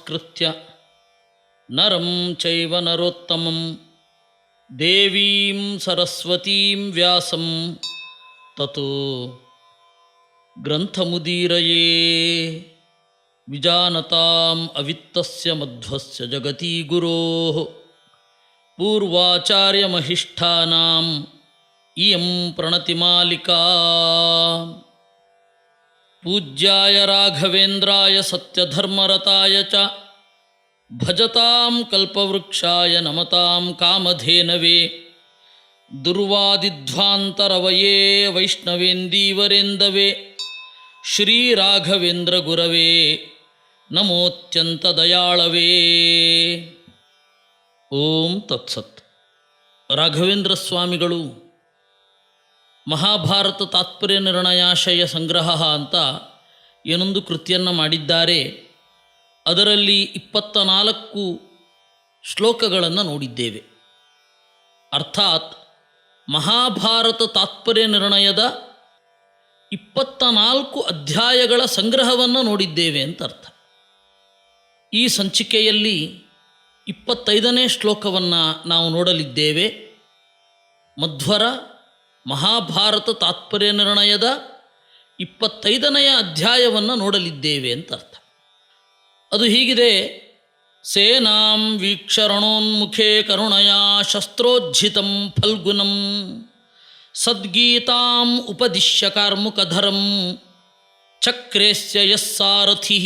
ನಮಸ್ಕೃತ್ಯ ನರಂ ಚೈವ ನರೋತ್ತಮಂ ದೇವೀಂ ಸರಸ್ವತೀಂ ವ್ಯಾಸಂ ತತೋ ಗ್ರಂಥಮುದೀರಯೇ ವಿಜಾನತಾಂ ಅವಿತ್ತಸ್ಯ ಮಧ್ವಸ್ಯ ಜಗತಿ ಗುರೋಃ ಪೂರ್ವಾಚಾರ್ಯಮಹಿಷ್ಠಾನಾಂ ಇಯಂ ಪ್ರಣತಿಮಾಲಿಕಾ ಪೂಜ್ಯಾಯ ರಾಘವೇಂದ್ರಾಯ ಸತ್ಯಧರ್ಮರತಾಯ ಚ ಭಜತಾಂ ಕಲ್ಪವೃಕ್ಷಾಯ ನಮತಾಂ ಕಾಮಧೇನವೇ ದುರ್ವಾದಿಧ್ವಾಂತರವಯೇ ವೈಷ್ಣವೇಂದೀವರೇಂದವೇ ಶ್ರೀರಾಘವೇಂದ್ರ ಗುರವೇ ನಮೋತ್ಯಂತ ದಯಾಳವೇ. ಓಂ ತತ್ಸತ್. ರಾಘವೇಂದ್ರ ಸ್ವಾಮಿಗಳು ಮಹಾಭಾರತ ತಾತ್ಪರ್ಯ ನಿರ್ಣಯಾಶಯ ಸಂಗ್ರಹ ಅಂತ ಏನೊಂದು ಕೃತಿಯನ್ನು ಮಾಡಿದ್ದಾರೆ. ಅದರಲ್ಲಿ 24 ಶ್ಲೋಕಗಳನ್ನು ನೋಡಿದ್ದೇವೆ. ಅರ್ಥಾತ್ ಮಹಾಭಾರತ ತಾತ್ಪರ್ಯ ನಿರ್ಣಯದ 24 ಅಧ್ಯಾಯಗಳ ಸಂಗ್ರಹವನ್ನು ನೋಡಿದ್ದೇವೆ ಅಂತ ಅರ್ಥ. ಈ ಸಂಚಿಕೆಯಲ್ಲಿ 25ನೇ ಶ್ಲೋಕವನ್ನು ನಾವು ನೋಡಲಿದ್ದೇವೆ. ಮಧ್ವರ ಮಹಾಭಾರತ ತಾತ್ಪರ್ಯ ನಿರ್ಣಯದ 25ನೆಯ ಅಧ್ಯಾಯವನ್ನು ನೋಡಲಿದ್ದೇವೆ ಅಂತ ಅರ್ಥ. ಅದು ಹೀಗಿದೆ: ಸೇನಾಂ ವೀಕ್ಷರಣೋನ್ಮುಖೇ ಕರುಣಯಾ ಶಸ್ತ್ರೋಜ್ಜಿತಂ ಫಲ್ಗುನಂ ಸದ್ಗೀತಾಂ ಉಪದಿಶ್ಯ ಕಾರ್ಮುಕಧರಂ ಚಕ್ರೇಸ್ಯ ಯಸ್ಸಾರಥಿ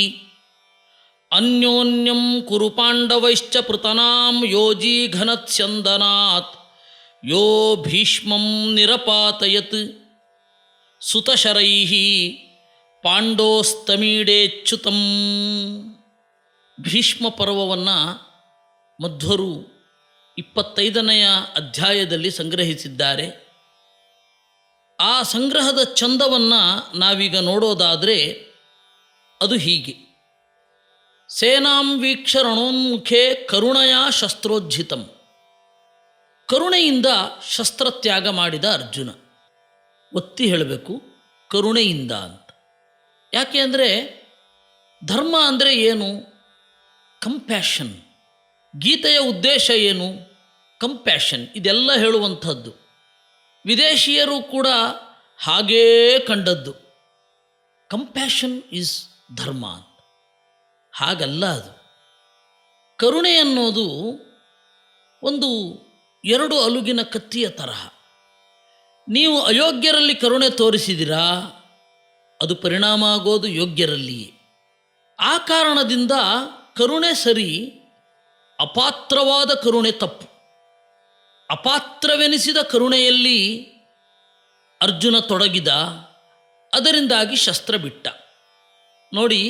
ಅನ್ಯೋನ್ಯಂ ಕುರು ಪಾಂಡವೈಶ್ಚ ಪೃತನಾಂ ಯೋಜೀಘನತ್ಸ್ಯಂದನಾತ್ ಯೋ ಭೀಷ್ಮಂ ನಿರಪಾತಯತ್ ಸುತಶರೈಃ ಪಾಂಡೋಸ್ತಮೀಡೇಚ್ಯುತಂ. ಭೀಷ್ಮ ಪರ್ವವನ್ನು ಮಧ್ವರು 25ನೆಯ ಅಧ್ಯಾಯದಲ್ಲಿ ಸಂಗ್ರಹಿಸಿದ್ದಾರೆ. ಆ ಸಂಗ್ರಹದ ಚಂದವನ್ನು ನಾವೀಗ ನೋಡೋದಾದರೆ ಅದು ಹೀಗೆ: ಸೇನಾಂ ವೀಕ್ಷ ರಣೋನ್ಮುಖೇ ಕರುಣಯಾ ಶಸ್ತ್ರೋಜ್ಜಿತಂ. ಕರುಣೆಯಿಂದ ಶಸ್ತ್ರತ್ಯಾಗ ಮಾಡಿದ ಅರ್ಜುನ. ಒತ್ತಿ ಹೇಳಬೇಕು, ಕರುಣೆಯಿಂದ ಅಂತ. ಯಾಕೆ ಅಂದರೆ ಧರ್ಮ ಅಂದರೆ ಏನು? ಕಂಪ್ಯಾಷನ್. ಗೀತೆಯ ಉದ್ದೇಶ ಏನು? ಕಂಪ್ಯಾಷನ್. ಇದೆಲ್ಲ ಹೇಳುವಂಥದ್ದು. ವಿದೇಶಿಯರು ಕೂಡ ಹಾಗೇ ಕಂಡದ್ದು. ಕಂಪ್ಯಾಷನ್ ಈಸ್ ಧರ್ಮ ಅಂತ. ಹಾಗಲ್ಲ ಅದು. ಕರುಣೆ ಅನ್ನೋದು ಒಂದು 2 ಅಲುಗಿನ ಕತ್ತಿಯ ತರಹ. ನೀವು ಅಯೋಗ್ಯರಲ್ಲಿ ಕರುಣೆ ತೋರಿಸಿದಿರಾ, ಅದು ಪರಿಣಾಮ ಆಗೋದು ಯೋಗ್ಯರಲ್ಲಿಯೇ. ಆ ಕಾರಣದಿಂದ ಕರುಣೆ ಸರಿ, ಅಪಾತ್ರವಾದ ಕರುಣೆ ತಪ್ಪು. ಅಪಾತ್ರವೆನಿಸಿದ ಕರುಣೆಯಲ್ಲಿ ಅರ್ಜುನ ತೊಡಗಿದ, ಅದರಿಂದಾಗಿ ಶಸ್ತ್ರ ಬಿಟ್ಟ. ನೋಡಿ,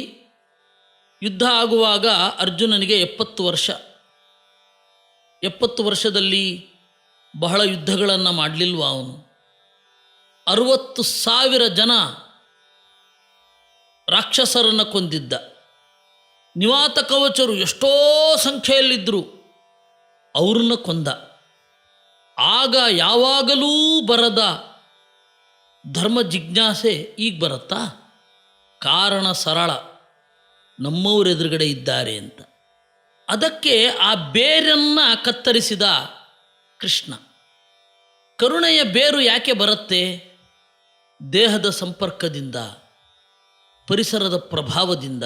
ಯುದ್ಧ ಆಗುವಾಗ ಅರ್ಜುನನಿಗೆ 70 ವರ್ಷ. 70 ವರ್ಷದಲ್ಲಿ ಬಹಳ ಯುದ್ಧಗಳನ್ನು ಮಾಡಲಿಲ್ವ ಅವನು? 60,000 ಜನ ರಾಕ್ಷಸರನ್ನು ಕೊಂದಿದ್ದ. ನಿವಾತ ಕವಚರು ಎಷ್ಟೋ ಸಂಖ್ಯೆಯಲ್ಲಿದ್ದರು, ಅವ್ರನ್ನ ಕೊಂದ. ಆಗ ಯಾವಾಗಲೂ ಬರದ ಧರ್ಮ ಜಿಜ್ಞಾಸೆ ಈಗ ಬರುತ್ತಾ? ಕಾರಣ ಸರಳ: ನಮ್ಮವರೆದುರುಗಡೆ ಇದ್ದಾರೆ ಅಂತ. ಅದಕ್ಕೆ ಆ ಬೇರನ್ನು ಕತ್ತರಿಸಿದ ಕೃಷ್ಣ. ಕರುಣೆಯ ಬೇರು ಯಾಕೆ ಬರುತ್ತೆ? ದೇಹದ ಸಂಪರ್ಕದಿಂದ, ಪರಿಸರದ ಪ್ರಭಾವದಿಂದ,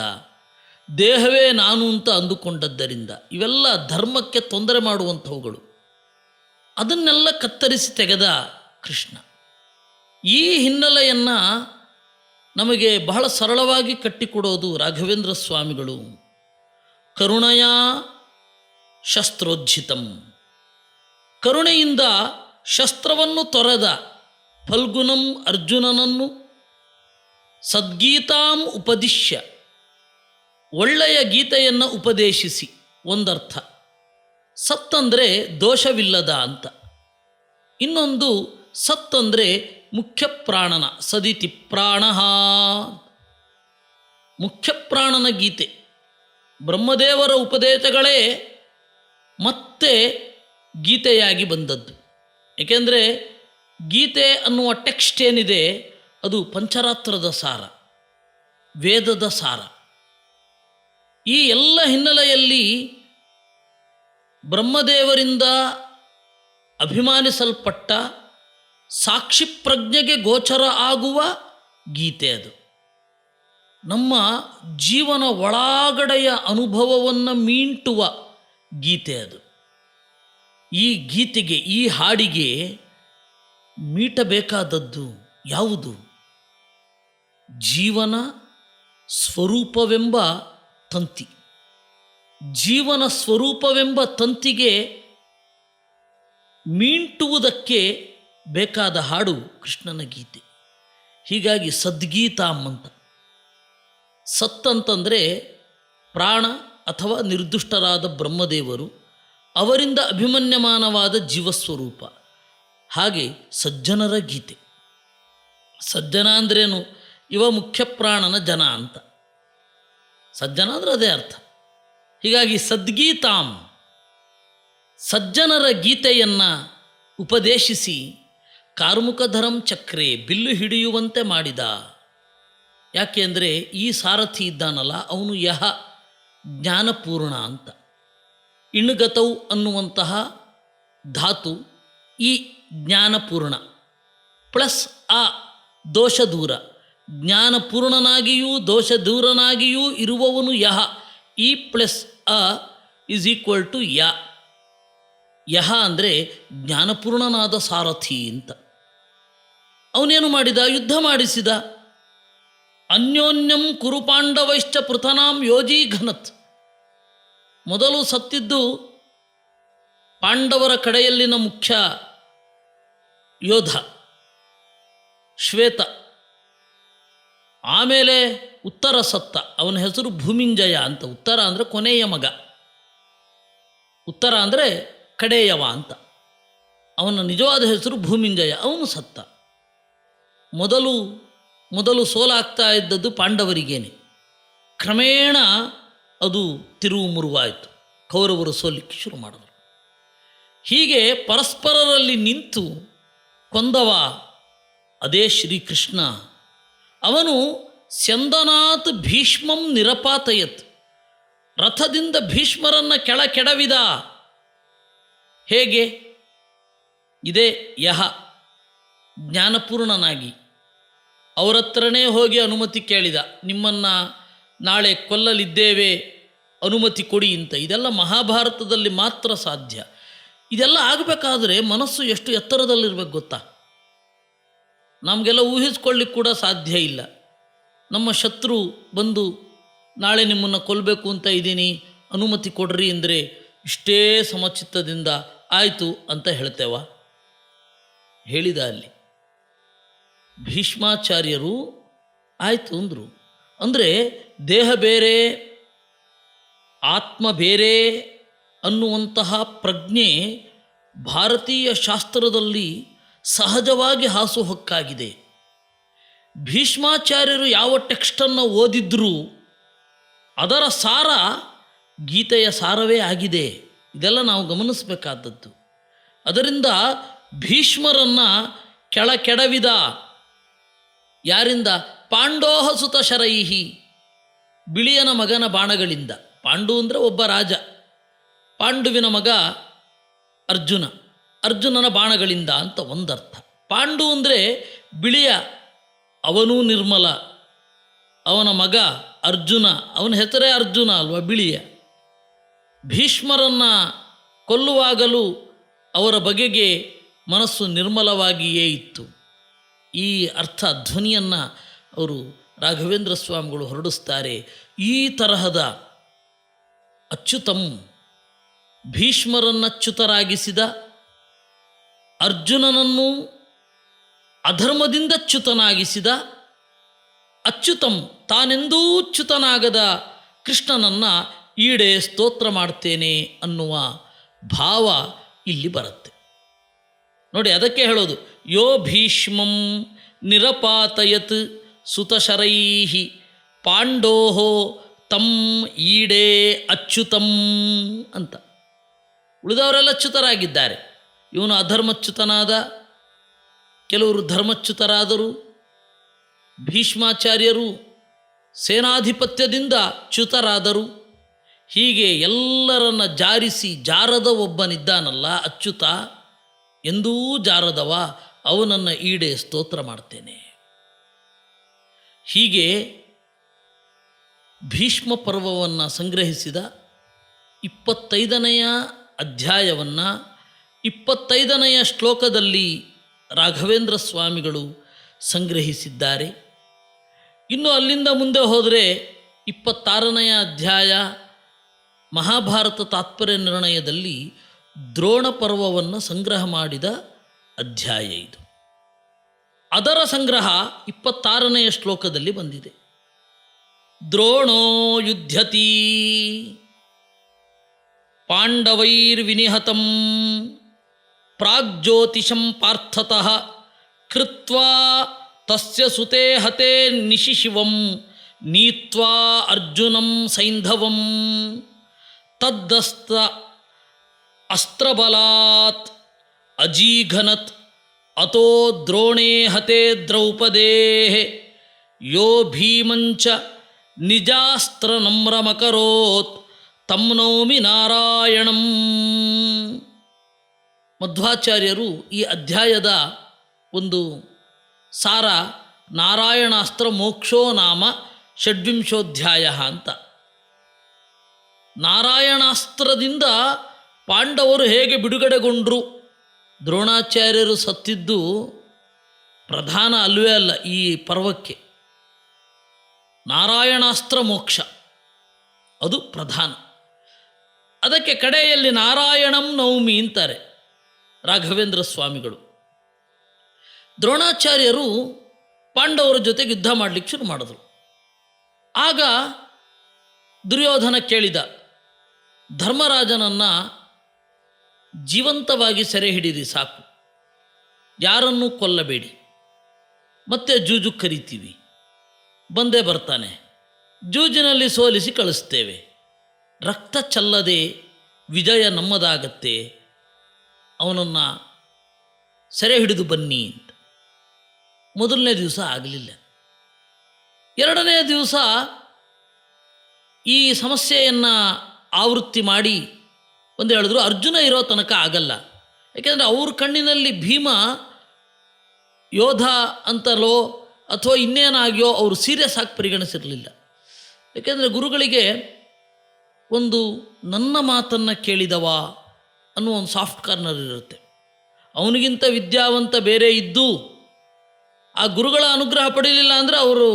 ದೇಹವೇ ನಾನು ಅಂತ ಅಂದುಕೊಂಡದ್ದರಿಂದ. ಇವೆಲ್ಲ ಧರ್ಮಕ್ಕೆ ತೊಂದರೆ ಮಾಡುವಂಥವುಗಳು. ಅದನ್ನೆಲ್ಲ ಕತ್ತರಿಸಿ ತೆಗೆದ ಕೃಷ್ಣ. ಈ ಹಿನ್ನೆಲೆಯನ್ನು ನಮಗೆ ಬಹಳ ಸರಳವಾಗಿ ಕಟ್ಟಿಕೊಡೋದು ರಾಘವೇಂದ್ರ ಸ್ವಾಮಿಗಳು. ಕರುಣಯಾ ಶಸ್ತ್ರೋಜ್ಜಿತಂ. ಕರುಣೆಯಿಂದ ಶಸ್ತ್ರವನ್ನು ತೊರೆದ ಫಲ್ಗುನಂ ಅರ್ಜುನನನ್ನು ಸದ್ಗೀತಾಂ ಉಪದಿಶ್ಯ, ಒಳ್ಳೆಯ ಗೀತೆಯನ್ನು ಉಪದೇಶಿಸಿ. ಒಂದರ್ಥ ಸತ್ತಂದರೆ ದೋಷವಿಲ್ಲದ ಅಂತ. ಇನ್ನೊಂದು ಸತ್ತಂದರೆ ಮುಖ್ಯ ಪ್ರಾಣನ, ಸದಿತಿ ಪ್ರಾಣ. ಮುಖ್ಯ ಪ್ರಾಣನ ಗೀತೆ, ಬ್ರಹ್ಮದೇವರ ಉಪದೇಶಗಳೇ ಮತ್ತೆ ಗೀತೆಯಾಗಿ ಬಂದದ್ದು. ಏಕೆಂದರೆ ಗೀತೆ ಅನ್ನುವ ಟೆಕ್ಸ್ಟ್ ಏನಿದೆ ಅದು ಪಂಚರಾತ್ರದ ಸಾರ, ವೇದದ ಸಾರ. ಈ ಎಲ್ಲ ಹಿನ್ನೆಲೆಯಲ್ಲಿ ಬ್ರಹ್ಮದೇವರಿಂದ ಅಭಿಮಾನಿಸಲ್ಪಟ್ಟ ಸಾಕ್ಷಿ ಪ್ರಜ್ಞೆಗೆ ಗೋಚರ ಆಗುವ ಗೀತೆ ಅದು. ನಮ್ಮ ಜೀವನ ಒಳಗಡೆಯ ಅನುಭವವನ್ನು ಮೀಂಟುವ ಗೀತೆ ಅದು. ಈ ಗೀತೆಗೆ, ಈ ಹಾಡಿಗೆ ಮೀಟಬೇಕಾದದ್ದು ಯಾವುದು? ಜೀವನ ಸ್ವರೂಪವೆಂಬ ತಂತಿ. ಜೀವನ ಸ್ವರೂಪವೆಂಬ ತಂತಿಗೆ ಮೀಂಟುವುದಕ್ಕೆ ಬೇಕಾದ ಹಾಡು ಕೃಷ್ಣನ ಗೀತೆ. ಹೀಗಾಗಿ ಸದ್ಗೀತಾಂ ಅಂತ. ಸತ್ ಅಂತಂದರೆ ಪ್ರಾಣ ಅಥವಾ ನಿರ್ದುಷ್ಟರಾದ ಬ್ರಹ್ಮದೇವರು, ಅವರಿಂದ ಅಭಿಮನ್ಯಮಾನವಾದ ಜೀವಸ್ವರೂಪ. ಹಾಗೆ ಸಜ್ಜನರ ಗೀತೆ. ಸಜ್ಜನ ಅಂದ್ರೇನು? ಇವ ಮುಖ್ಯ ಪ್ರಾಣನ ಜನ ಅಂತ. ಸಜ್ಜನ ಅಂದರೆ ಅದೇ ಅರ್ಥ. ಹೀಗಾಗಿ ಸದ್ಗೀತಾಂ, ಸಜ್ಜನರ ಗೀತೆಯನ್ನು ಉಪದೇಶಿಸಿ ಕಾರ್ಮುಕಧರಂ ಚಕ್ರೆ, ಬಿಲ್ಲು ಹಿಡಿಯುವಂತೆ ಮಾಡಿದ. ಯಾಕೆ ಅಂದರೆ ಈ ಸಾರಥಿ ಇದ್ದಾನಲ್ಲ, ಅವನು ಯಹ ಜ್ಞಾನಪೂರ್ಣ ಅಂತ. ಇಣ್ಗತೌ ಅನ್ನುವಂತಹ ಧಾತು ಈ ಜ್ಞಾನಪೂರ್ಣ ಪ್ಲಸ್ ಆ ದೋಷ ದೂರ. ಜ್ಞಾನಪೂರ್ಣನಾಗಿಯೂ ದೋಷ ದೂರನಾಗಿಯೂ ಇರುವವನು ಯಹ. ಈ ಪ್ಲಸ್ ಅ ಈಸ್ ಈಕ್ವಲ್ ಟು ಯ. ಯಹ ಅಂದರೆ ಜ್ಞಾನಪೂರ್ಣನಾದ ಸಾರಥಿ ಅಂತ. ಅವನೇನು ಮಾಡಿದ? ಯುದ್ಧ ಮಾಡಿಸಿದ. ಅನ್ಯೋನ್ಯಂ ಕುರುಪಾಂಡವೈಶ್ಚ ಪೃಥನಾಂ ಯೋಜೀಘನತ್. ಮೊದಲು ಸತ್ತಿದ್ದು ಪಾಂಡವರ ಕಡೆಯಲ್ಲಿನ ಮುಖ್ಯ ಯೋಧ ಶ್ವೇತ. ಆಮೇಲೆ ಉತ್ತರ ಸತ್ತ. ಅವನ ಹೆಸರು ಭೂಮಿಂಜಯ ಅಂತ. ಉತ್ತರ ಅಂದರೆ ಕೊನೆಯ ಮಗ, ಉತ್ತರ ಅಂದರೆ ಕಡೆಯವ ಅಂತ. ಅವನ ನಿಜವಾದ ಹೆಸರು ಭೂಮಿಂಜಯ. ಅವನು ಸತ್ತ. ಮೊದಲು ಸೋಲಾಗ್ತಾ ಇದ್ದದ್ದು ಪಾಂಡವರಿಗೇನೆ. ಕ್ರಮೇಣ ಅದು ತಿರುವು ಮುರುವಾಯಿತು. ಕೌರವರು ಸೋಲಿಕ್ಕೆ ಶುರು ಮಾಡಿದರು. ಹೀಗೆ ಪರಸ್ಪರರಲ್ಲಿ ನಿಂತು ಕೊಂದವ ಅದೇ ಶ್ರೀಕೃಷ್ಣ. ಅವನು ಸ್ಯಂದನಾತ್ ಭೀಷ್ಮಂ ನಿರಪಾತಯತ್. ರಥದಿಂದ ಭೀಷ್ಮರನ್ನು ಕೆಡವಿದ. ಹೇಗೆ? ಇದೇ ಯಹ ಜ್ಞಾನಪೂರ್ಣನಾಗಿ ಅವರತ್ರನೇ ಹೋಗಿ ಅನುಮತಿ ಕೇಳಿದ. ನಿಮ್ಮನ್ನು ನಾಳೆ ಕೊಲ್ಲಲಿದ್ದೇವೆ, ಅನುಮತಿ ಕೊಡಿ ಅಂತ. ಇದೆಲ್ಲ ಮಹಾಭಾರತದಲ್ಲಿ ಮಾತ್ರ ಸಾಧ್ಯ. ಇದೆಲ್ಲ ಆಗಬೇಕಾದ್ರೆ ಮನಸ್ಸು ಎಷ್ಟು ಎತ್ತರದಲ್ಲಿರ್ಬೇಕು ಗೊತ್ತಾ? ನಮಗೆಲ್ಲ ಊಹಿಸ್ಕೊಳ್ಳಿಕ್ಕೆ ಕೂಡ ಸಾಧ್ಯ ಇಲ್ಲ. ನಮ್ಮ ಶತ್ರು ಬಂದು ನಾಳೆ ನಿಮ್ಮನ್ನು ಕೊಲ್ಲಬೇಕು ಅಂತ ಇದ್ದೀನಿ, ಅನುಮತಿ ಕೊಡ್ರಿ ಅಂದರೆ ಇಷ್ಟೇ ಸಮಚಿತ್ತದಿಂದ ಆಯಿತು ಅಂತ ಹೇಳ್ತೇವ? ಹೇಳಿದ ಅಲ್ಲಿ ಭೀಷ್ಮಾಚಾರ್ಯರು ಆಯಿತು ಅಂದರು. ಅಂದರೆ ದೇಹ ಬೇರೆ ಆತ್ಮ ಬೇರೆ ಅನ್ನುವಂತಹ ಪ್ರಜ್ಞೆ ಭಾರತೀಯ ಶಾಸ್ತ್ರದಲ್ಲಿ ಸಹಜವಾಗಿ ಹಾಸುಹೊಕ್ಕಾಗಿದೆ. ಭೀಷ್ಮಾಚಾರ್ಯರು ಯಾವ ಟೆಕ್ಸ್ಟನ್ನು ಓದಿದ್ರೂ ಅದರ ಸಾರ ಗೀತೆಯ ಸಾರವೇ ಆಗಿದೆ. ಇದೆಲ್ಲ ನಾವು ಗಮನಿಸಬೇಕಾದದ್ದು. ಅದರಿಂದ ಭೀಷ್ಮರನ್ನು ಕೆಡವಿದ. ಯಾರಿಂದ? ಪಾಂಡೋಹ ಸುತ ಶರೈಹಿ, ಬಿಳಿಯನ ಮಗನ ಬಾಣಗಳಿಂದ. ಪಾಂಡು ಅಂದರೆ ಒಬ್ಬ ರಾಜ, ಪಾಂಡುವಿನ ಮಗ ಅರ್ಜುನ, ಅರ್ಜುನನ ಬಾಣಗಳಿಂದ ಅಂತ ಒಂದರ್ಥ. ಪಾಂಡು ಅಂದರೆ ಬಿಳಿಯ, ಅವನೂ ನಿರ್ಮಲ, ಅವನ ಮಗ ಅರ್ಜುನ, ಅವನ ಹೆಸರೇ ಅರ್ಜುನ ಅಲ್ವಾ, ಬಿಳಿಯ. ಭೀಷ್ಮರನ್ನು ಕೊಲ್ಲುವಾಗಲೂ ಅವರ ಬಗೆಗೆ ಮನಸ್ಸು ನಿರ್ಮಲವಾಗಿಯೇ ಇತ್ತು. ಈ ಅರ್ಥ ಧ್ವನಿಯನ್ನು ಅವರು ರಾಘವೇಂದ್ರ ಸ್ವಾಮಿಗಳು ಹೊರಡಿಸ್ತಾರೆ. ಈ ತರಹದ ಅಚ್ಯುತಂ, ಭೀಷ್ಮರನ್ನಚ್ಯುತರಾಗಿಸಿದ, ಅರ್ಜುನನನ್ನು ಅಧರ್ಮದಿಂದ ಚ್ಯುತನಾಗಿಸಿದ, ಅಚ್ಯುತಂ ತಾನೆಂದೂ ಚ್ಯುತನಾಗದ ಕೃಷ್ಣನನ್ನು ಈಡೇ ಸ್ತೋತ್ರ ಮಾಡ್ತೇನೆ ಅನ್ನುವ ಭಾವ ಇಲ್ಲಿ ಬರುತ್ತೆ ನೋಡಿ. ಅದಕ್ಕೆ ಹೇಳೋದು ಯೋ ಭೀಷ್ಮಂ ನಿರಪಾತಯತ್ ಸುತಶರೈಹಿ ಪಾಂಡೋಹೋ ತಂ ಈಡೇ ಅಚ್ಯುತಂ ಅಂತ. ಉಳಿದವರೆಲ್ಲ ಚ್ಯುತರಾಗಿದ್ದಾರೆ. ಇವನು ಅಧರ್ಮಚ್ಯುತನಾದ, ಕೆಲವರು ಧರ್ಮಚ್ಯುತರಾದರು. ಭೀಷ್ಮಾಚಾರ್ಯರು ಸೇನಾಧಿಪತ್ಯದಿಂದ ಚ್ಯುತರಾದರು. ಹೀಗೆ ಎಲ್ಲರನ್ನ ಜಾರಿಸಿ ಜಾರದ ಒಬ್ಬನಿದ್ದಾನಲ್ಲ ಅಚ್ಯುತ, ಎಂದೂ ಜಾರದವ, ಅವನನ್ನು ಈಡೆ ಸ್ತೋತ್ರ ಮಾಡ್ತೇನೆ. ಹೀಗೆ ಭೀಷ್ಮ ಪರ್ವವನ್ನು ಸಂಗ್ರಹಿಸಿದ 25ನೆಯ ಅಧ್ಯಾಯವನ್ನು 25ನೆಯ ಶ್ಲೋಕದಲ್ಲಿ ರಾಘವೇಂದ್ರ ಸ್ವಾಮಿಗಳು ಸಂಗ್ರಹಿಸಿದ್ದಾರೆ. ಇನ್ನು ಅಲ್ಲಿಂದ ಮುಂದೆ ಹೋದರೆ 26ನೆಯ ಅಧ್ಯಾಯ ಮಹಾಭಾರತ ತಾತ್ಪರ್ಯ ನಿರ್ಣಯದಲ್ಲಿ ದ್ರೋಣ ಪರ್ವವನ್ನು ಸಂಗ್ರಹ ಮಾಡಿದ ಅಧ್ಯಾಯ ಇದು. ಅದರ ಸಂಗ್ರಹ 26ನೆಯ ಶ್ಲೋಕದಲ್ಲಿ ಬಂದಿದೆ. ದ್ರೋಣೋ ಯುಧ್ಯತಿ ಪಾಂಡವೈರ್ವಿನಿಹತಂ ಪ್ರಾಗ್ಜ್ಯೋತಿಷಂ ಪಾರ್ಥತಃ ಕೃತ್ವಾ ತಸ್ಯ ಸುತೆ ಹತೆ ನಿಶಿಶಿವಂ ನೀತ್ವಾ ಅರ್ಜುನಂ ಸೈಂಧವಂ ತದ್ದಸ್ತ ಅಸ್ತ್ರಬಲಾತ್ ಅಜೀಘನತ್ ಅತೋ ದ್ರೋಣೇ ಹತೆ ದ್ರೌಪದೇಃ ಯೋ ಭೀಮಂಚ ನಿಜಾಸ್ತ್ರ ನಮ್ರಮಕರೋತ್ ತಂ ನೌಮಿ ನಾರಾಯಣಂ. ಮಧ್ವಾಚಾರ್ಯರು ಈ ಅಧ್ಯಾಯದ ಒಂದು ಸಾರ ನಾರಾಯಣಾಸ್ತ್ರ ಮೋಕ್ಷೋ ನಾಮ ಷಡ್ವಿಂಶೋಧ್ಯಾಯ ಅಂತ. ನಾರಾಯಣಾಸ್ತ್ರದಿಂದ ಪಾಂಡವರು ಹೇಗೆ ಬಿಡುಗಡೆಗೊಂಡರು, ದ್ರೋಣಾಚಾರ್ಯರು ಸತ್ತಿದ್ದು ಪ್ರಧಾನ ಅಲ್ವೇ ಅಲ್ಲ ಈ ಪರ್ವಕ್ಕೆ. ನಾರಾಯಣಾಸ್ತ್ರ ಮೋಕ್ಷ ಅದು ಪ್ರಧಾನ. ಅದಕ್ಕೆ ಕಡೆಯಲ್ಲಿ ನಾರಾಯಣಂ ನೌಮಿ ಅಂತಾರೆ ರಾಘವೇಂದ್ರ ಸ್ವಾಮಿಗಳು. ದ್ರೋಣಾಚಾರ್ಯರು ಪಾಂಡವರ ಜೊತೆಗೆ ಯುದ್ಧ ಮಾಡಲಿಕ್ಕೆ ಶುರು ಮಾಡಿದ್ರು. ಆಗ ದುರ್ಯೋಧನ ಕೇಳಿದ, ಧರ್ಮರಾಜನನ್ನು ಜೀವಂತವಾಗಿ ಸೆರೆ ಹಿಡಿರಿ ಸಾಕು, ಯಾರನ್ನೂ ಕೊಲ್ಲಬೇಡಿ, ಮತ್ತೆ ಜೂಜು ಕರಿತೀವಿ, ಬಂದೇ ಬರ್ತಾನೆ, ಜೂಜಿನಲ್ಲಿ ಸೋಲಿಸಿ ಕಳಿಸ್ತೇವೆ, ರಕ್ತ ಚೆಲ್ಲದೆ ವಿಜಯ ನಮ್ಮದಾಗತ್ತೆ, ಅವನನ್ನು ಸೆರೆ ಹಿಡಿದು ಬನ್ನಿ ಅಂತ. ಮೊದಲನೇ ದಿವಸ ಆಗಲಿಲ್ಲ. ಎರಡನೇ ದಿವಸ ಈ ಸಮಸ್ಯೆಯನ್ನು ಆವೃತ್ತಿ ಮಾಡಿ ಒಂದು ಹೇಳಿದ್ರು, ಅರ್ಜುನ ಇರೋ ತನಕ ಆಗಲ್ಲ. ಯಾಕೆಂದರೆ ಅವ್ರ ಕಣ್ಣಿನಲ್ಲಿ ಭೀಮ ಯೋಧ ಅಂತಲೋ ಅಥವಾ ಇನ್ನೇನಾಗಿಯೋ ಅವರು ಸೀರಿಯಸ್ ಆಗಿ ಪರಿಗಣಿಸಿರಲಿಲ್ಲ. ಯಾಕೆಂದರೆ ಗುರುಗಳಿಗೆ ಒಂದು ನನ್ನ ಮಾತನ್ನು ಕೇಳಿದವ ಅನ್ನೋ ಒಂದು ಸಾಫ್ಟ್ ಕಾರ್ನರ್ ಇರುತ್ತೆ. ಅವನಿಗಿಂತ ವಿದ್ಯಾವಂತ ಬೇರೆ ಇದ್ದು ಆ ಗುರುಗಳ ಅನುಗ್ರಹ ಪಡೀಲಿಲ್ಲ ಅಂದರೆ ಅವರು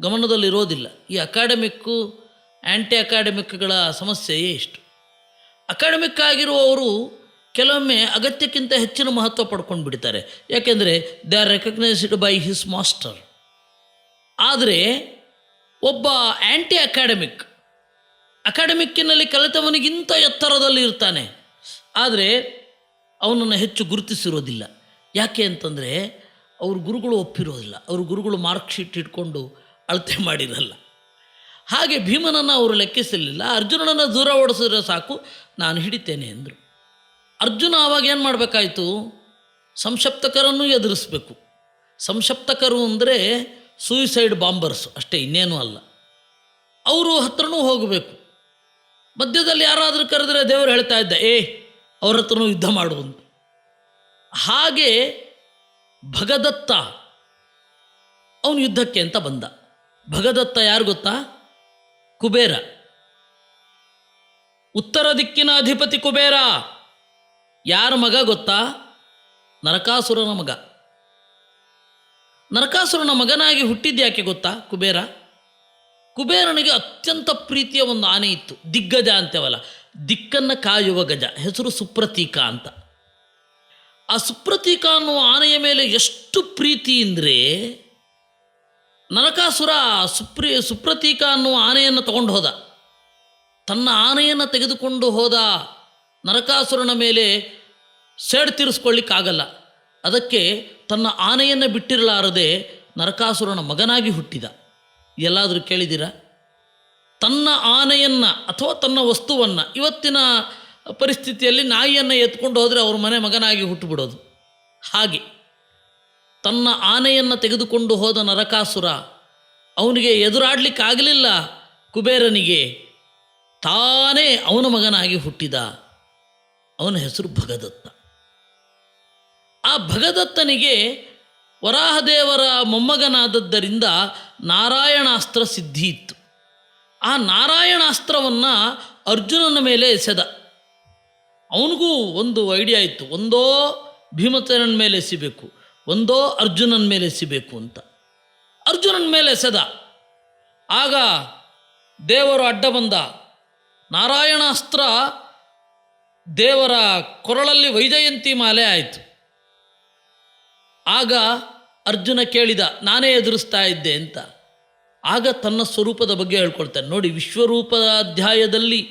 ಗಮನದಲ್ಲಿರೋದಿಲ್ಲ. ಈ ಅಕಾಡೆಮಿಕ್ಕು ಆ್ಯಂಟಿ ಅಕಾಡೆಮಿಕ್ಗಳ ಸಮಸ್ಯೆಯೇ ಇಷ್ಟು. ಅಕಾಡೆಮಿಕ್ ಆಗಿರುವವರು ಕೆಲವೊಮ್ಮೆ ಅಗತ್ಯಕ್ಕಿಂತ ಹೆಚ್ಚಿನ ಮಹತ್ವ ಪಡ್ಕೊಂಡು ಬಿಡ್ತಾರೆ, ಯಾಕೆಂದರೆ they are recognised by his master. ಆದರೆ ಒಬ್ಬ ಆ್ಯಂಟಿ ಅಕಾಡೆಮಿಕ್ಕಿನಲ್ಲಿ ಕಲಿತವನಿಗಿಂತ ಎತ್ತರದಲ್ಲಿ ಇರ್ತಾನೆ, ಆದರೆ ಅವನನ್ನು ಹೆಚ್ಚು ಗುರುತಿಸಿರೋದಿಲ್ಲ. ಯಾಕೆ ಅಂತಂದರೆ ಅವ್ರ ಗುರುಗಳು ಒಪ್ಪಿರೋದಿಲ್ಲ, ಅವ್ರ ಗುರುಗಳು ಮಾರ್ಕ್ ಶೀಟ್ ಇಟ್ಕೊಂಡು ಅಳತೆ ಮಾಡಿರಲ್ಲ. ಹಾಗೆ ಭೀಮನನ್ನು ಅವರು ಲೆಕ್ಕಿಸಲಿಲ್ಲ. ಅರ್ಜುನನನ್ನು ದೂರ ಓಡಿಸಿದ್ರೆ ಸಾಕು, ನಾನು ಹಿಡಿತೇನೆ ಅಂದರು. ಅರ್ಜುನ ಆವಾಗ ಏನು ಮಾಡಬೇಕಾಯಿತು, ಸಂಶಪ್ತಕರನ್ನು ಎದುರಿಸಬೇಕು. ಸಂಶಪ್ತಕರು ಅಂದರೆ ಸೂಯಿಸೈಡ್ ಬಾಂಬರ್ಸ್ ಅಷ್ಟೇ, ಇನ್ನೇನೂ ಅಲ್ಲ. ಅವರು ಹತ್ರನೂ ಹೋಗಬೇಕು. ಮಧ್ಯದಲ್ಲಿ ಯಾರಾದರೂ ಕರೆದರೆ ದೇವರು ಹೇಳ್ತಾ ಇದ್ದ, ಅವ್ರ ಹತ್ರನೂ ಯುದ್ಧ ಮಾಡುವಂತ. ಹಾಗೆ ಭಗದತ್ತ ಅವನು ಯುದ್ಧಕ್ಕೆ ಅಂತ ಬಂದ. ಭಗದತ್ತ ಯಾರು ಗೊತ್ತಾ? ಕುಬೇರ, ಉತ್ತರ ದಿಕ್ಕಿನ ಅಧಿಪತಿ ಕುಬೇರ. ಯಾರ ಮಗ ಗೊತ್ತಾ? ನರಕಾಸುರನ ಮಗ. ನರಕಾಸುರನ ಮಗನಾಗಿ ಹುಟ್ಟಿದ್ಯಾಕೆ ಗೊತ್ತಾ? ಕುಬೇರನಿಗೆ ಅತ್ಯಂತ ಪ್ರೀತಿಯ ಒಂದು ಆನೆ ಇತ್ತು, ದಿಗ್ಗಜ ಅಂತೇವಲ್ಲ, ದಿಕ್ಕನ್ನು ಕಾಯುವ ಗಜ, ಹೆಸರು ಸುಪ್ರತೀಕ ಅಂತ. ಆ ಸುಪ್ರತೀಕ ಅನ್ನುವ ಆನೆಯ ಮೇಲೆ ಎಷ್ಟು ಪ್ರೀತಿ ಅಂದರೆ ನರಕಾಸುರ ಸುಪ್ರತೀಕ ಅನ್ನುವ ಆನೆಯನ್ನು ತಗೊಂಡು ಹೋದ. ತನ್ನ ಆನೆಯನ್ನು ತೆಗೆದುಕೊಂಡು ಹೋದ ನರಕಾಸುರನ ಮೇಲೆ ಸೇಡು ತೀರಿಸ್ಕೊಳ್ಳಿಕ್ಕಾಗಲ್ಲ. ಅದಕ್ಕೆ ತನ್ನ ಆನೆಯನ್ನು ಬಿಟ್ಟಿರಲಾರದೆ ನರಕಾಸುರನ ಮಗನಾಗಿ ಹುಟ್ಟಿದ. ಎಲ್ಲಾದರೂ ಕೇಳಿದ್ದೀರಾ? ತನ್ನ ಆನೆಯನ್ನು ಅಥವಾ ತನ್ನ ವಸ್ತುವನ್ನು, ಇವತ್ತಿನ ಪರಿಸ್ಥಿತಿಯಲ್ಲಿ ನಾಯಿಯನ್ನು ಎತ್ಕೊಂಡು ಹೋದರೆ ಅವ್ರ ಮನೆ ಮಗನಾಗಿ ಹುಟ್ಟುಬಿಡೋದು. ಹಾಗೆ ತನ್ನ ಆನೆಯನ್ನು ತೆಗೆದುಕೊಂಡು ಹೋದ ನರಕಾಸುರ, ಅವನಿಗೆ ಎದುರಾಡಲಿಕ್ಕಾಗಲಿಲ್ಲ ಕುಬೇರನಿಗೆ. ತಾನೇ ಅವನ ಮಗನಾಗಿ ಹುಟ್ಟಿದ. ಅವನ ಹೆಸರು ಭಗದತ್ತ. ಆ ಭಗದತ್ತನಿಗೆ ವರಾಹದೇವರ ಮೊಮ್ಮಗನಾದದ್ದರಿಂದ ನಾರಾಯಣಾಸ್ತ್ರ ಸಿದ್ಧಿ ಇತ್ತು. ಆ ನಾರಾಯಣಾಸ್ತ್ರವನ್ನು ಅರ್ಜುನನ ಮೇಲೆ ಎಸೆದ. ಅವನಿಗೂ ಒಂದು ಐಡಿಯಾ ಇತ್ತು, ಒಂದೋ ಭೀಮಸೇನನ ಮೇಲೆ ಎಸಿಬೇಕು, ಒಂದೋ ಅರ್ಜುನನ ಮೇಲೆ ಎಸಿಬೇಕು ಅಂತ. ಅರ್ಜುನನ ಮೇಲೆ ಎಸೆದ. ಆಗ ದೇವರು ಅಡ್ಡ ಬಂದ. ನಾರಾಯಣಾಸ್ತ್ರ ದೇವರ ಕೊರಳಲ್ಲಿ ವೈಜಯಂತಿ ಮಾಲೆ ಆಯಿತು. ಆಗ ಅರ್ಜುನ ಕೇಳಿದ, ನಾನೇ ಎದುರಿಸ್ತಾ ಇದ್ದೆ ಅಂತ. ಆಗ ತನ್ನ ಸ್ವರೂಪದ ಬಗ್ಗೆ ಹೇಳ್ಕೊಳ್ತಾನೆ. ನೋಡಿ, ವಿಶ್ವರೂಪದ ಅಧ್ಯಾಯದಲ್ಲಿ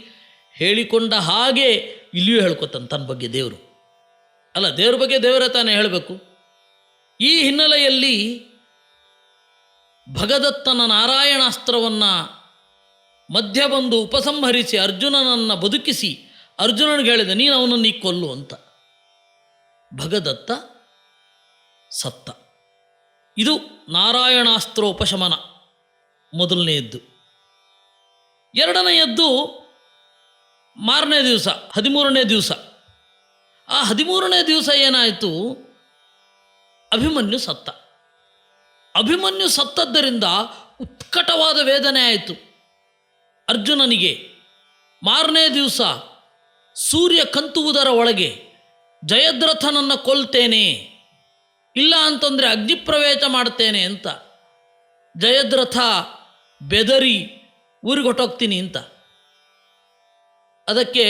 ಹೇಳಿಕೊಂಡ ಹಾಗೆ ಇಲ್ಲಿಯೂ ಹೇಳ್ಕೊತಾನೆ ತನ್ನ ಬಗ್ಗೆ ದೇವರು. ಅಲ್ಲ, ದೇವ್ರ ಬಗ್ಗೆ ದೇವರೇ ತಾನೇ ಹೇಳಬೇಕು. ಈ ಹಿನ್ನೆಲೆಯಲ್ಲಿ ಭಗದತ್ತನ ನಾರಾಯಣಾಸ್ತ್ರವನ್ನು ಮಧ್ಯ ಬಂದು ಉಪಸಂಹರಿಸಿ ಅರ್ಜುನನನ್ನು ಬದುಕಿಸಿ ಅರ್ಜುನನಿಗೆ ಹೇಳಿದ, ನೀನು ಅವನನ್ನು ಈ ಕೊಲ್ಲು ಅಂತ. ಭಗದತ್ತ ಸತ್ತ. ಇದು ನಾರಾಯಣಾಸ್ತ್ರ ಉಪಶಮನ ಮೊದಲನೆಯದ್ದು. ಎರಡನೆಯದ್ದು ಮಾರನೇ ದಿವಸ, 13ನೇ ದಿವಸ. ಆ 13ನೇ ದಿವಸ ಏನಾಯಿತು? ಅಭಿಮನ್ಯು ಸತ್ತ. ಅಭಿಮನ್ಯು ಸತ್ತದ್ದರಿಂದ ಉತ್ಕಟವಾದ ವೇದನೆ ಆಯಿತು ಅರ್ಜುನನಿಗೆ. ಮಾರನೇ ದಿವಸ ಸೂರ್ಯ ಕಂತುವುದರ ಒಳಗೆ ಜಯದ್ರಥನನ್ನು ಕೊಲ್ತೇನೆ, ಇಲ್ಲ ಅಂತಂದರೆ ಅಗ್ನಿಪ್ರವೇಶ ಮಾಡ್ತೇನೆ ಅಂತ ಜಯದ್ರಥ ಬೆದರಿ ಊರಿಗೆ ಹೊಟ್ಟೋಗ್ತೀನಿ ಅಂತ. ಅದಕ್ಕೆ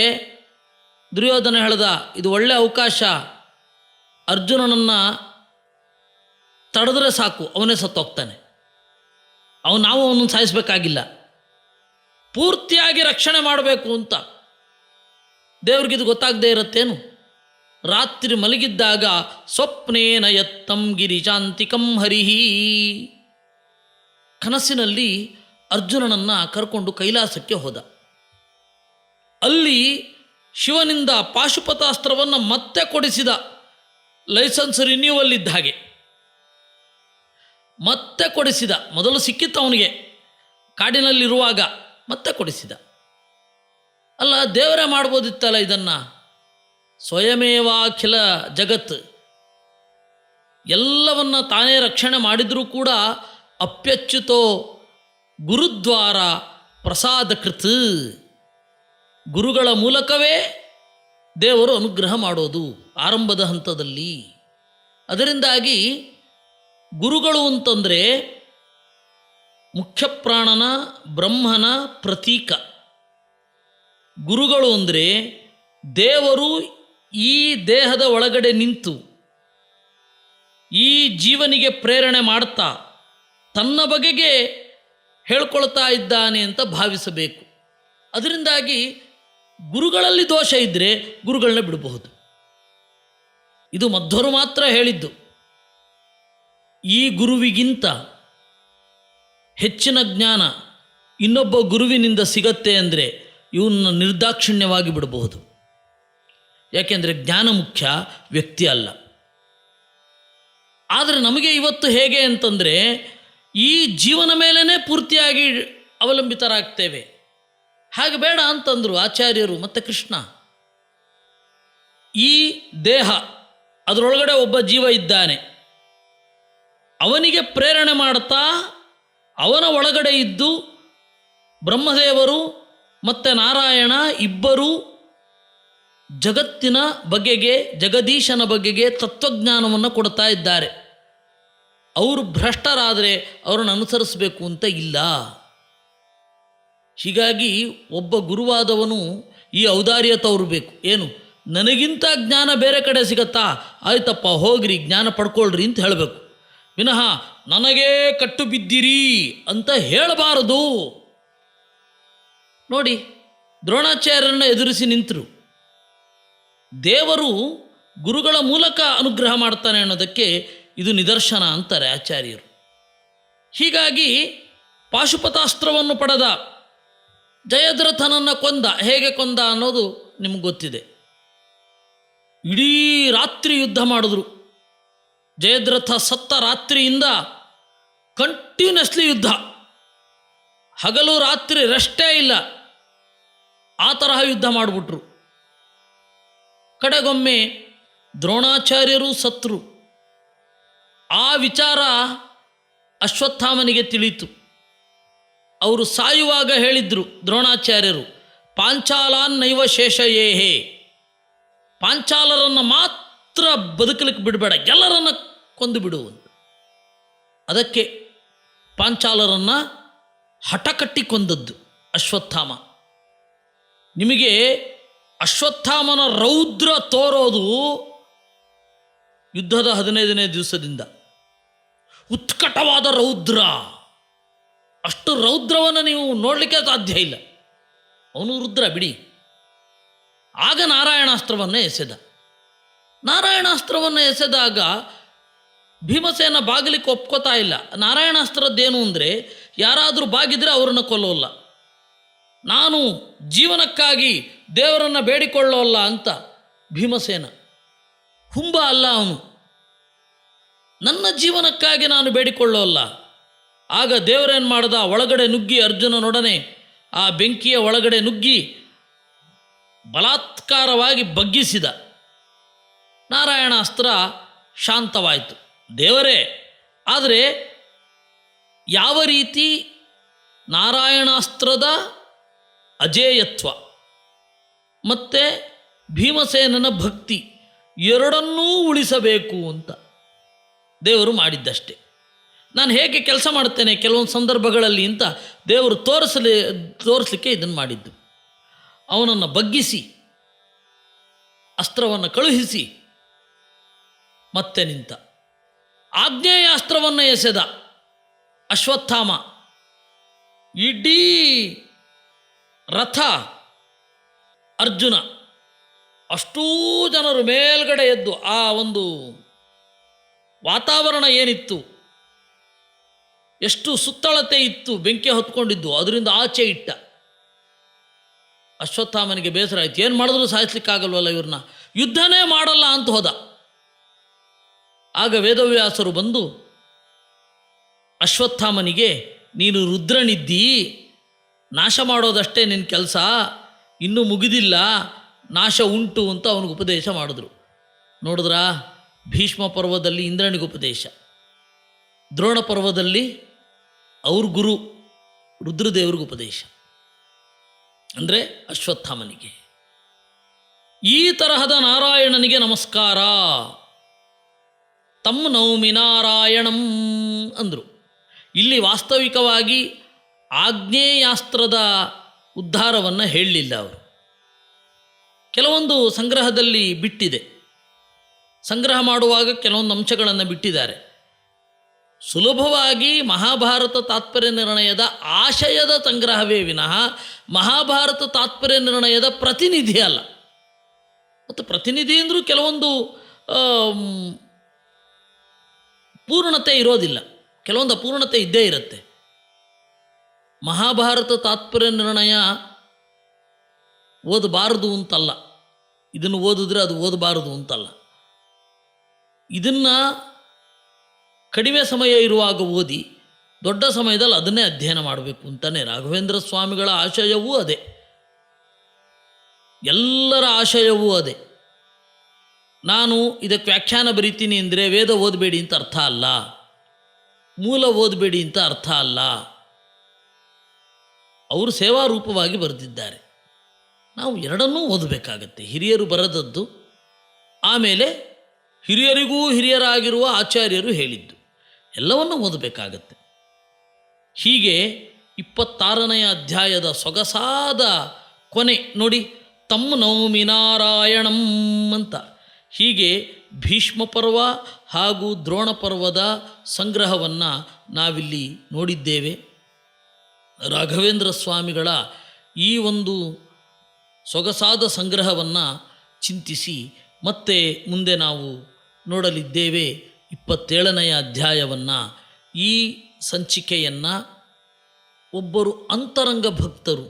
ದುರ್ಯೋಧನ ಹೇಳ್ದ, ಇದು ಒಳ್ಳೆ ಅವಕಾಶ, ಅರ್ಜುನನನ್ನು ತಡೆದ್ರೆ ಸಾಕು, ಅವನೇ ಸತ್ತೋಗ್ತಾನೆ. ನಾವು ಅವನನ್ನು ಸಾಯಿಸಬೇಕಾಗಿಲ್ಲ, ಪೂರ್ತಿಯಾಗಿ ರಕ್ಷಣೆ ಮಾಡಬೇಕು ಅಂತ. ದೇವ್ರಿಗಿದು ಗೊತ್ತಾಗದೇ ಇರುತ್ತೇನು? ರಾತ್ರಿ ಮಲಗಿದ್ದಾಗ ಸ್ವಪ್ನೇನ ಯತ್ತಂ ಗಿರಿಜಾಂತಿಕಂ ಹರಿಹಿ, ಕನಸಿನಲ್ಲಿ ಅರ್ಜುನನನ್ನು ಕರ್ಕೊಂಡು ಕೈಲಾಸಕ್ಕೆ ಹೋದ. ಅಲ್ಲಿ ಶಿವನಿಂದ ಪಾಶುಪತಾಸ್ತ್ರವನ್ನು ಮತ್ತೆ ಕೊಡಿಸಿದ. ಲೈಸೆನ್ಸ್ ರಿನ್ಯೂವಲ್ ಇದ್ದ ಹಾಗೆ ಮತ್ತೆ ಕೊಡಿಸಿದ. ಮೊದಲು ಸಿಕ್ಕಿತ್ತು ಅವನಿಗೆ ಕಾಡಿನಲ್ಲಿರುವಾಗ, ಮತ್ತೆ ಕೊಡಿಸಿದ. ಅಲ್ಲ, ದೇವರೇ ಮಾಡ್ಬೋದಿತ್ತಲ್ಲ ಇದನ್ನು. ಸ್ವಯಮೇವಾಖಿಲ ಜಗತ್, ಎಲ್ಲವನ್ನ ತಾನೇ ರಕ್ಷಣೆ ಮಾಡಿದರೂ ಕೂಡ ಅಪ್ಯಚ್ಯುತೋ ಗುರುದ್ವಾರ ಪ್ರಸಾದಕೃತ್, ಗುರುಗಳ ಮೂಲಕವೇ ದೇವರು ಅನುಗ್ರಹ ಮಾಡೋದು ಆರಂಭದ ಹಂತದಲ್ಲಿ. ಅದರಿಂದಾಗಿ ಗುರುಗಳು ಅಂತಂದರೆ ಮುಖ್ಯಪ್ರಾಣನ ಬ್ರಹ್ಮನ ಪ್ರತೀಕ. ಗುರುಗಳು ಅಂದರೆ ದೇವರು ಈ ದೇಹದ ಒಳಗಡೆ ನಿಂತು ಈ ಜೀವನಿಗೆ ಪ್ರೇರಣೆ ಮಾಡ್ತಾ ತನ್ನ ಬಗೆಗೆ ಹೇಳ್ಕೊಳ್ತಾ ಇದ್ದಾನೆ ಅಂತ ಭಾವಿಸಬೇಕು. ಅದರಿಂದಾಗಿ ಗುರುಗಳಲ್ಲಿ ದೋಷ ಇದ್ದರೆ ಗುರುಗಳನ್ನ ಬಿಡಬಹುದು. ಇದು ಮಧ್ವರು ಮಾತ್ರ ಹೇಳಿದ್ದು. ಈ ಗುರುವಿಗಿಂತ ಹೆಚ್ಚಿನ ಜ್ಞಾನ ಇನ್ನೊಬ್ಬ ಗುರುವಿನಿಂದ ಸಿಗತ್ತೆ ಅಂದರೆ ಇವನ್ನ ನಿರ್ದಾಕ್ಷಿಣ್ಯವಾಗಿ ಬಿಡಬಹುದು. ಯಾಕೆಂದರೆ ಜ್ಞಾನ ಮುಖ್ಯ, ವ್ಯಕ್ತಿ ಅಲ್ಲ. ಆದರೆ ನಮಗೆ ಇವತ್ತು ಹೇಗೆ ಅಂತಂದರೆ ಈ ಜೀವನ ಮೇಲೇ ಪೂರ್ತಿಯಾಗಿ ಅವಲಂಬಿತರಾಗ್ತೇವೆ. ಹಾಗೆ ಬೇಡ ಅಂತಂದರು ಆಚಾರ್ಯರು ಮತ್ತು ಕೃಷ್ಣ. ಈ ದೇಹ, ಅದರೊಳಗಡೆ ಒಬ್ಬ ಜೀವ ಇದ್ದಾನೆ, ಅವನಿಗೆ ಪ್ರೇರಣೆ ಮಾಡ್ತಾ ಅವನ ಒಳಗಡೆ ಇದ್ದು ಬ್ರಹ್ಮದೇವರು ಮತ್ತು ನಾರಾಯಣ ಇಬ್ಬರೂ ಜಗತ್ತಿನ ಬಗೆಗೆ, ಜಗದೀಶನ ಬಗೆಗೆ ತತ್ವಜ್ಞಾನವನ್ನು ಕೊಡ್ತಾ ಇದ್ದಾರೆ. ಅವರು ಭ್ರಷ್ಟರಾದರೆ ಅವರನ್ನು ಅನುಸರಿಸಬೇಕು ಅಂತ ಇಲ್ಲ. ಹೀಗಾಗಿ ಒಬ್ಬ ಗುರುವಾದವನು ಈ ಔದಾರ್ಯ ತೋರಬೇಕು. ಏನು, ನನಗಿಂತ ಜ್ಞಾನ ಬೇರೆ ಕಡೆ ಸಿಗತ್ತಾ, ಆಯ್ತಪ್ಪ ಹೋಗ್ರಿ ಜ್ಞಾನ ಪಡ್ಕೊಳ್ರಿ ಅಂತ ಹೇಳಬೇಕು. ವಿನಃ ನನಗೇ ಕಟ್ಟು ಬಿದ್ದಿರಿ ಅಂತ ಹೇಳಬಾರದು. ನೋಡಿ, ದ್ರೋಣಾಚಾರ್ಯರನ್ನು ಎದುರಿಸಿ ನಿಂತರು. ದೇವರು ಗುರುಗಳ ಮೂಲಕ ಅನುಗ್ರಹ ಮಾಡ್ತಾನೆ ಅನ್ನೋದಕ್ಕೆ ಇದು ನಿದರ್ಶನ ಅಂತಾರೆ ಆಚಾರ್ಯರು. ಹೀಗಾಗಿ ಪಾಶುಪತಾಸ್ತ್ರವನ್ನು ಪಡೆದ, ಜಯದ್ರಥನನ್ನು ಕೊಂದ. ಹೇಗೆ ಕೊಂದ ಅನ್ನೋದು ನಿಮ್ಗೆ ಗೊತ್ತಿದೆ. ಇಡೀ ರಾತ್ರಿ ಯುದ್ಧ ಮಾಡಿದ್ರು. ಜಯದ್ರಥ ಸತ್ತ ರಾತ್ರಿಯಿಂದ ಕಂಟಿನ್ಯೂಸ್ಲಿ ಯುದ್ಧ, ಹಗಲು ರಾತ್ರಿ ರೆಸ್ಟೇ ಇಲ್ಲ. ಆ ತರಹ ಯುದ್ಧ ಮಾಡಿಬಿಟ್ರು. ಕಡೆಗೊಮ್ಮೆ ದ್ರೋಣಾಚಾರ್ಯರು ಸತ್ರು. ಆ ವಿಚಾರ ಅಶ್ವತ್ಥಾಮನಿಗೆ ತಿಳಿಯಿತು. ಅವರು ಸಾಯುವಾಗ ಹೇಳಿದ್ರು ದ್ರೋಣಾಚಾರ್ಯರು, ಪಾಂಚಾಲಾನ್ ನೈವ ಶೇಷಯೇಹೇ, ಪಾಂಚಾಲರನ್ನು ಮಾತ್ರ ಬದುಕಲಿಕ್ಕೆ ಬಿಡಬೇಡ, ಎಲ್ಲರನ್ನ ಕೊಂದು ಬಿಡುವಂತ. ಅದಕ್ಕೆ ಪಾಂಚಾಲರನ್ನು ಹಠಕಟ್ಟಿ ಕೊಂದದ್ದು ಅಶ್ವತ್ಥಾಮ. ನಿಮಗೆ ಅಶ್ವತ್ಥಾಮನ ರೌದ್ರ ತೋರೋದು ಯುದ್ಧದ 15ನೇ ದಿವಸದಿಂದ. ಉತ್ಕಟವಾದ ರೌದ್ರ, ಅಷ್ಟು ರೌದ್ರವನ್ನು ನೀವು ನೋಡಲಿಕ್ಕೆ ಸಾಧ್ಯ ಇಲ್ಲ. ಅವನು ರುದ್ರ ಬಿಡಿ. ಆಗ ನಾರಾಯಣಾಸ್ತ್ರವನ್ನು ಎಸೆದ. ನಾರಾಯಣಾಸ್ತ್ರವನ್ನು ಎಸೆದಾಗ ಭೀಮಸೇನ ಬಾಗಲಿಕ್ಕೆ ಒಪ್ಕೋತಾ ಇಲ್ಲ. ನಾರಾಯಣಾಸ್ತ್ರದ್ದೇನು ಅಂದರೆ, ಯಾರಾದರೂ ಬಾಗಿದ್ರೆ ಅವರನ್ನು ಕೊಲ್ಲೋಲ್ಲ, ನಾನು ಜೀವನಕ್ಕಾಗಿ ದೇವರನ್ನು ಬೇಡಿಕೊಳ್ಳೋಲ್ಲ ಅಂತ ಭೀಮಸೇನ. ಹುಂಬ ಅಲ್ಲ ಅವನು, ನನ್ನ ಜೀವನಕ್ಕಾಗಿ ನಾನು ಬೇಡಿಕೊಳ್ಳೋಲ್ಲ. ಆಗ ದೇವರೇನು ಮಾಡ್ದ, ಒಳಗಡೆ ನುಗ್ಗಿ ಅರ್ಜುನನೊಡನೆ ಆ ಬೆಂಕಿಯ ಒಳಗಡೆ ನುಗ್ಗಿ ಬಲಾತ್ಕಾರವಾಗಿ ಬಗ್ಗಿಸಿದ. ನಾರಾಯಣಾಸ್ತ್ರ ಶಾಂತವಾಯಿತು. ದೇವರೇ, ಆದರೆ ಯಾವ ರೀತಿ ನಾರಾಯಣಾಸ್ತ್ರದ ಅಜೇಯತ್ವ ಮತ್ತು ಭೀಮಸೇನನ ಭಕ್ತಿ ಎರಡನ್ನೂ ಉಳಿಸಬೇಕು ಅಂತ ದೇವರು ಮಾಡಿದ್ದಷ್ಟೆ. ನಾನು ಹೇಗೆ ಕೆಲಸ ಮಾಡ್ತೇನೆ ಕೆಲವೊಂದು ಸಂದರ್ಭಗಳಲ್ಲಿ ಅಂತ ದೇವರು ತೋರಿಸಲಿಕ್ಕೆ ಇದನ್ನು ಮಾಡಿದ್ದು. ಅವನನ್ನು ಬಗ್ಗಿಸಿ ಅಸ್ತ್ರವನ್ನು ಕಳುಹಿಸಿ ಮತ್ತೆ ನಿಂತ. ಆಗ್ನೇಯಾಸ್ತ್ರವನ್ನು ಎಸೆದ ಅಶ್ವತ್ಥಾಮ. ಇಡೀ ರಥ ಅರ್ಜುನ ಅಷ್ಟೂ ಜನರು ಮೇಲ್ಗಡೆ ಎದ್ದು ಆ ಒಂದು ವಾತಾವರಣ ಏನಿತ್ತು, ಎಷ್ಟು ಸುತ್ತಳತೆ ಇತ್ತು, ಬೆಂಕಿ ಹೊತ್ಕೊಂಡಿದ್ದು, ಅದರಿಂದ ಆಚೆ ಇಟ್ಟ. ಅಶ್ವತ್ಥಾಮನಿಗೆ ಬೇಸರ ಆಯಿತು. ಏನು ಮಾಡಿದ್ರು ಸಾಯಿಸ್ಲಿಕ್ಕಾಗಲ್ವಲ್ಲ ಇವ್ರನ್ನ, ಯುದ್ಧನೇ ಮಾಡಲ್ಲ ಅಂತ ಹೋದ. ಆಗ ವೇದವ್ಯಾಸರು ಬಂದು ಅಶ್ವತ್ಥಾಮನಿಗೆ, ನೀನು ರುದ್ರನಿದ್ದೀ, ನಾಶ ಮಾಡೋದಷ್ಟೇ ನಿನ್ನ ಕೆಲಸ, ಇನ್ನೂ ಮುಗಿದಿಲ್ಲ, ನಾಶ ಉಂಟು ಅಂತ ಅವನಿಗೆ ಉಪದೇಶ ಮಾಡಿದ್ರು. ನೋಡಿದ್ರಾ, ಭೀಷ್ಮ ಪರ್ವದಲ್ಲಿ ಇಂದ್ರನಿಗೆ ಉಪದೇಶ, ದ್ರೋಣ ಪರ್ವದಲ್ಲಿ ಅವ್ರ ಗುರು ರುದ್ರದೇವ್ರಿಗೆ ಉಪದೇಶ, ಅಂದರೆ ಅಶ್ವತ್ಥಾಮನಿಗೆ. ಈ ತರಹದ ನಾರಾಯಣನಿಗೆ ನಮಸ್ಕಾರ, ತಮ್ಮ ನೌಮಿ ನಾರಾಯಣಂ ಅಂದರು. ಇಲ್ಲಿ ವಾಸ್ತವಿಕವಾಗಿ ಆಗ್ನೇಯಾಸ್ತ್ರದ ಉದ್ಧಾರವನ್ನು ಹೇಳಲಿಲ್ಲ ಅವರು. ಕೆಲವೊಂದು ಸಂಗ್ರಹದಲ್ಲಿ ಬಿಟ್ಟಿದೆ, ಸಂಗ್ರಹ ಮಾಡುವಾಗ ಕೆಲವೊಂದು ಅಂಶಗಳನ್ನು ಬಿಟ್ಟಿದ್ದಾರೆ. ಸುಲಭವಾಗಿ ಮಹಾಭಾರತ ತಾತ್ಪರ್ಯ ನಿರ್ಣಯದ ಆಶಯದ ಸಂಗ್ರಹವೇ ವಿನಃ ಮಹಾಭಾರತ ತಾತ್ಪರ್ಯ ನಿರ್ಣಯದ ಪ್ರತಿನಿಧಿ ಅಲ್ಲ. ಮತ್ತು ಪ್ರತಿನಿಧಿ ಅಂದರೂ ಕೆಲವೊಂದು ಪೂರ್ಣತೆ ಇರೋದಿಲ್ಲ, ಕೆಲವೊಂದು ಅಪೂರ್ಣತೆ ಇದ್ದೇ ಇರುತ್ತೆ. ಮಹಾಭಾರತ ತಾತ್ಪರ್ಯ ನಿರ್ಣಯ ಓದಬಾರದು ಅಂತಲ್ಲ, ಇದನ್ನು ಓದಿದ್ರೆ ಅದು ಓದಬಾರದು ಅಂತಲ್ಲ. ಇದನ್ನು ಕಡಿಮೆ ಸಮಯ ಇರುವಾಗ ಓದಿ, ದೊಡ್ಡ ಸಮಯದಲ್ಲಿ ಅದನ್ನೇ ಅಧ್ಯಯನ ಮಾಡಬೇಕು ಅಂತಲೇ ರಾಘವೇಂದ್ರ ಸ್ವಾಮಿಗಳ ಆಶಯವೂ ಅದೇ, ಎಲ್ಲರ ಆಶಯವೂ ಅದೇ. ನಾನು ಇದಕ್ಕೆ ವ್ಯಾಖ್ಯಾನ ಬರೀತೀನಿ ಅಂದರೆ ವೇದ ಓದಬೇಡಿ ಅಂತ ಅರ್ಥ ಅಲ್ಲ, ಮೂಲ ಓದಬೇಡಿ ಅಂತ ಅರ್ಥ ಅಲ್ಲ. ಅವರು ಸೇವಾರೂಪವಾಗಿ ಬರೆದಿದ್ದಾರೆ, ನಾವು ಎರಡನ್ನೂ ಓದಬೇಕಾಗತ್ತೆ. ಹಿರಿಯರು ಬರೆದದ್ದು, ಆಮೇಲೆ ಹಿರಿಯರಿಗೂ ಹಿರಿಯರಾಗಿರುವ ಆಚಾರ್ಯರು ಹೇಳಿದ್ದು, ಎಲ್ಲವನ್ನೂ ಓದಬೇಕಾಗತ್ತೆ. ಹೀಗೆ 26ನೇ ಅಧ್ಯಾಯದ ಸೊಗಸಾದ ಕೊನೆ ನೋಡಿ, ತಮ್ಮ ನೌಮಿ ನಾರಾಯಣಂ ಅಂತ. ಹೀಗೆ ಭೀಷ್ಮ ಪರ್ವ ಹಾಗೂ ದ್ರೋಣ ಪರ್ವದ ಸಂಗ್ರಹವನ್ನು ನಾವಿಲ್ಲಿ ನೋಡಿದ್ದೇವೆ. ರಾಘವೇಂದ್ರ ಸ್ವಾಮಿಗಳ ಈ ಒಂದು ಸೊಗಸಾದ ಸಂಗ್ರಹವನ್ನು ಚಿಂತಿಸಿ ಮತ್ತೆ ಮುಂದೆ ನಾವು ನೋಡಲಿದ್ದೇವೆ 27ನೇ ಅಧ್ಯಾಯವನ್ನು. ಈ ಸಂಚಿಕೆಯನ್ನು ಒಬ್ಬರು ಅಂತರಂಗ ಭಕ್ತರು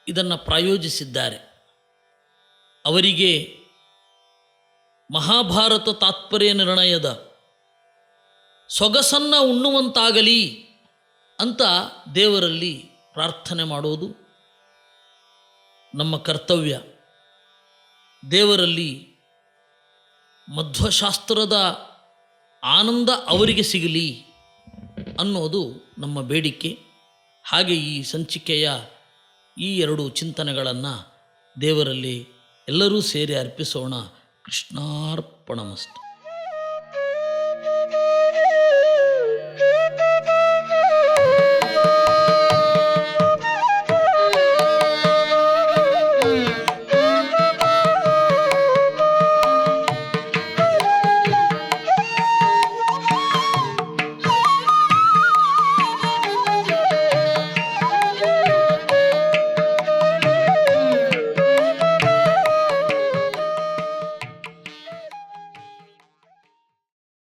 ಇದನ್ನು ಪ್ರಾಯೋಜಿಸಿದ್ದಾರೆ. ಅವರಿಗೆ ಮಹಾಭಾರತ ತಾತ್ಪರ್ಯ ನಿರ್ಣಯದ ಸೊಗಸನ್ನು ಉಣ್ಣುವಂತಾಗಲಿ ಅಂತ ದೇವರಲ್ಲಿ ಪ್ರಾರ್ಥನೆ ಮಾಡೋದು. ನಮ್ಮ ಕರ್ತವ್ಯ. ದೇವರಲ್ಲಿ ಮಧ್ವಶಾಸ್ತ್ರದ ಆನಂದ ಅವರಿಗೆ ಸಿಗಲಿ ಅನ್ನೋದು ನಮ್ಮ ಬೇಡಿಕೆ. ಹಾಗೆ ಈ ಸಂಚಿಕೆಯ ಈ 2 ಚಿಂತನೆಗಳನ್ನು ದೇವರಲ್ಲಿ ಎಲ್ಲರೂ ಸೇರಿ ಅರ್ಪಿಸೋಣ. ಕೃಷ್ಣಾರ್ಪಣಮಸ್ತು.